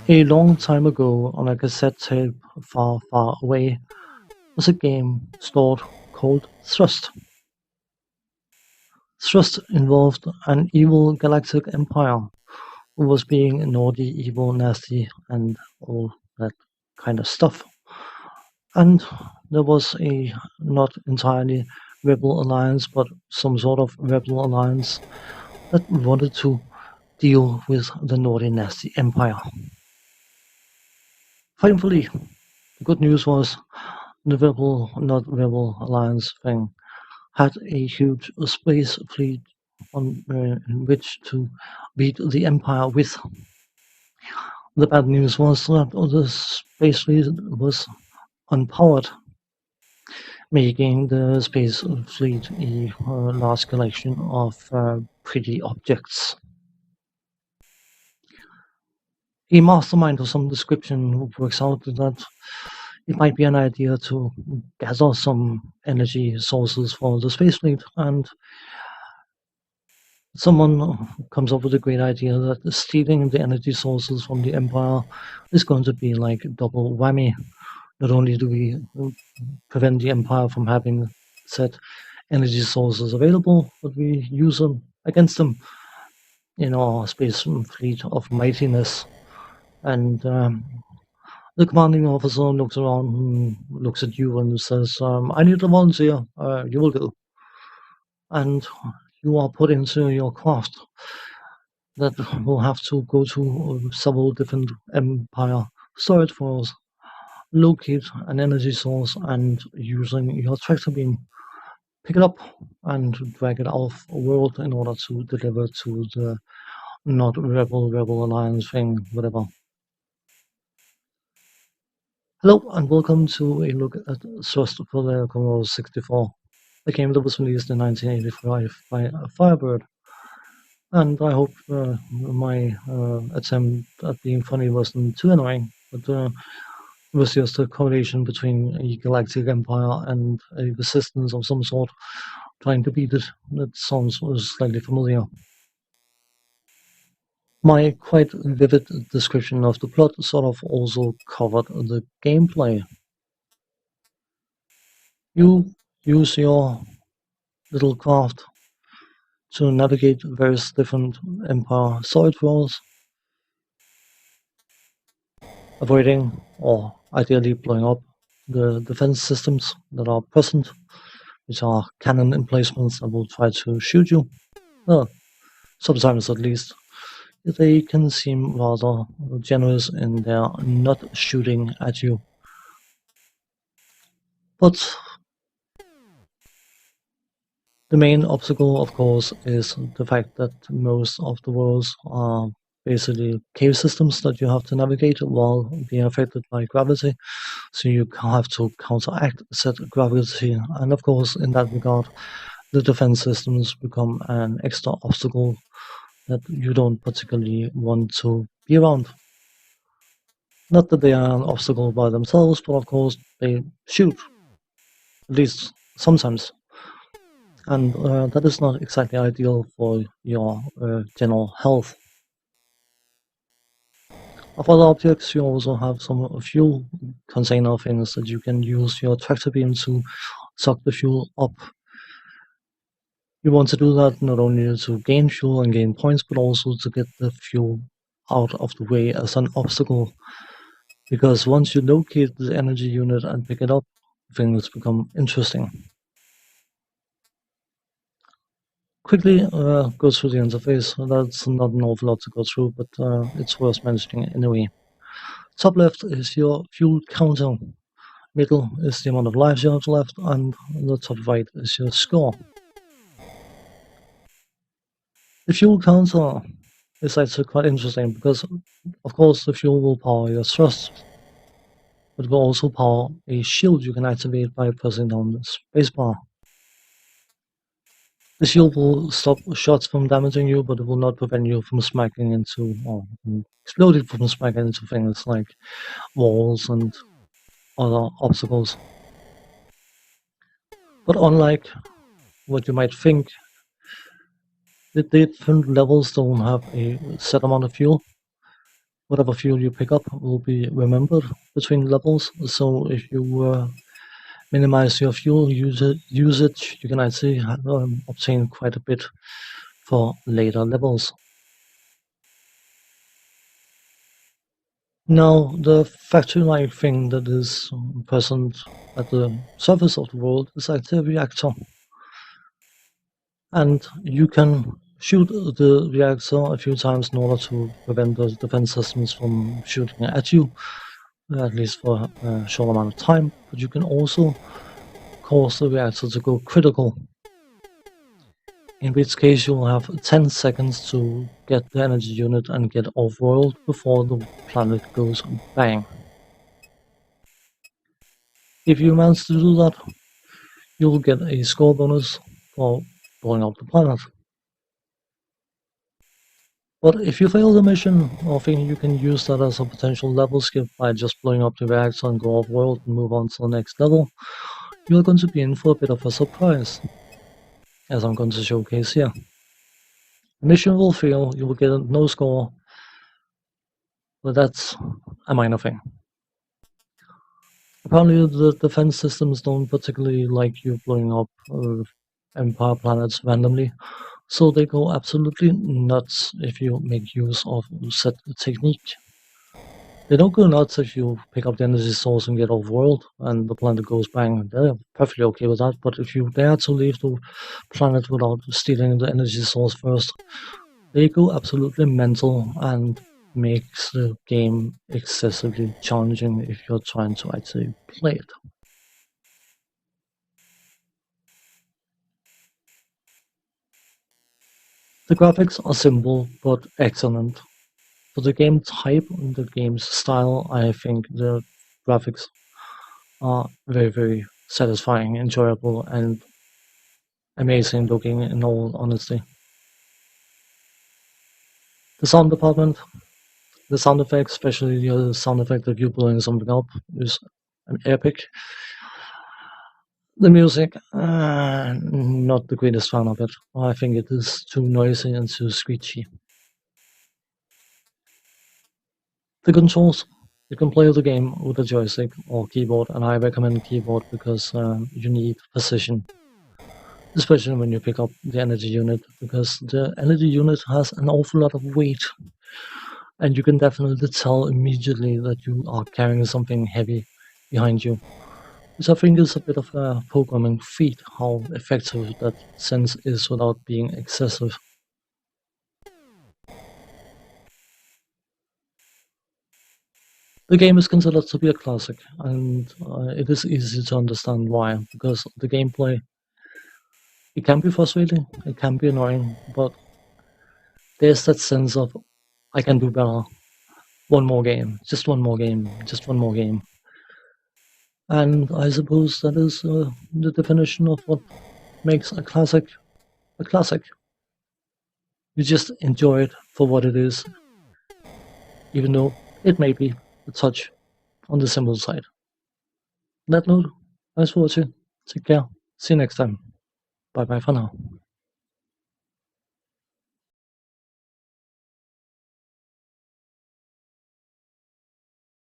A long time ago, on a cassette tape far, far away, was a game stored called Thrust. Thrust involved an evil galactic empire who was being naughty, evil, nasty, and all that kind of stuff. And there was a not entirely rebel alliance, but some sort of rebel alliance that wanted to deal with the naughty, nasty empire. Thankfully, the good news was the rebel, not rebel alliance thing had a huge space fleet on in which to beat the Empire with. The bad news was that the space fleet was unpowered, making the space fleet a large collection of pretty objects. A mastermind of some description works out that it might be an idea to gather some energy sources for the space fleet, and someone comes up with a great idea that stealing the energy sources from the Empire is going to be like a double whammy. Not only do we prevent the Empire from having said energy sources available, but we use them against them in our space fleet of mightiness. And the commanding officer looks around and looks at you and says, I need a volunteer. You will do. And you are put into your craft that will have to go to several different Empire storage files, locate an energy source, and using your tractor beam, pick it up and drag it off world in order to deliver to the not rebel alliance thing, whatever. Hello and welcome to a look at Thrust for the Commodore 64, a game that was released in 1985 by Firebird. And I hope my attempt at being funny wasn't too annoying, but it was just a correlation between a galactic empire and a resistance of some sort trying to beat it. That sounds slightly familiar. My quite vivid description of the plot sort of also covered the gameplay. You use your little craft to navigate various different empire side worlds, avoiding or ideally blowing up the defense systems that are present, which are cannon emplacements that will try to shoot you. Well, sometimes at least. They can seem rather generous in their not shooting at you. But the main obstacle, of course, is the fact that most of the worlds are basically cave systems that you have to navigate while being affected by gravity. So you have to counteract said gravity. And of course, in that regard, the defense systems become an extra obstacle that you don't particularly want to be around. Not that they are an obstacle by themselves, but of course they shoot, at least sometimes. And that is not exactly ideal for your general health. Of other objects, you also have some fuel container things that you can use your tractor beam to suck the fuel up. You want to do that not only to gain fuel and gain points, but also to get the fuel out of the way as an obstacle. Because once you locate the energy unit and pick it up, things become interesting. Quickly go through the interface. That's not an awful lot to go through, but it's worth mentioning anyway. Top left is your fuel counter. Middle is the amount of lives you have left, and the top right is your score. The fuel counter is actually quite interesting because, of course, the fuel will power your thrust, but it will also power a shield you can activate by pressing down the spacebar. The shield will stop shots from damaging you, but it will not prevent you from smacking into or exploding from smacking into things like walls and other obstacles. But unlike what you might think, the different levels don't have a set amount of fuel. Whatever fuel you pick up will be remembered between levels. So if you minimize your fuel usage, you can actually obtain quite a bit for later levels. Now, the factory-like thing that is present at the surface of the world is actually a reactor. And you can shoot the reactor a few times in order to prevent the defense systems from shooting at you, at least for a short amount of time. But you can also cause the reactor to go critical, in which case you'll have 10 seconds to get the energy unit and get off-world before the planet goes bang. If you manage to do that, you'll get a score bonus for blowing up the planet. But if you fail the mission, I think you can use that as a potential level skip by just blowing up the reactor and go off-world and move on to the next level. You're going to be in for a bit of a surprise, as I'm going to showcase here. The mission will fail, you will get no score, but that's a minor thing. Apparently the defense systems don't particularly like you blowing up Empire planets randomly, so they go absolutely nuts if you make use of said technique. They don't go nuts if you pick up the energy source and get off-world and the planet goes bang. They're perfectly okay with that, but if you dare to leave the planet without stealing the energy source first, they go absolutely mental and makes the game excessively challenging if you're trying to actually play it. The graphics are simple but excellent. For the game type and the game's style, I think the graphics are very, very satisfying, enjoyable, and amazing looking in all honesty. The sound department, the sound effects, especially the sound effect of you blowing something up, is epic. The music, not the greatest fan of it. I think it is too noisy and too screechy. The controls, you can play the game with a joystick or keyboard, and I recommend keyboard because you need precision, especially when you pick up the energy unit, because the energy unit has an awful lot of weight, and you can definitely tell immediately that you are carrying something heavy behind you, which I think is a bit of a programming feat, how effective that sense is without being excessive. The game is considered to be a classic, and it is easy to understand why, because the gameplay, it can be frustrating, it can be annoying, but there's that sense of, I can do better, one more game, just one more game, just one more game. And I suppose that is the definition of what makes a classic a classic. You just enjoy it for what it is, even though it may be a touch on the simple side. On that note, thanks for watching. Take care. See you next time. Bye bye for now.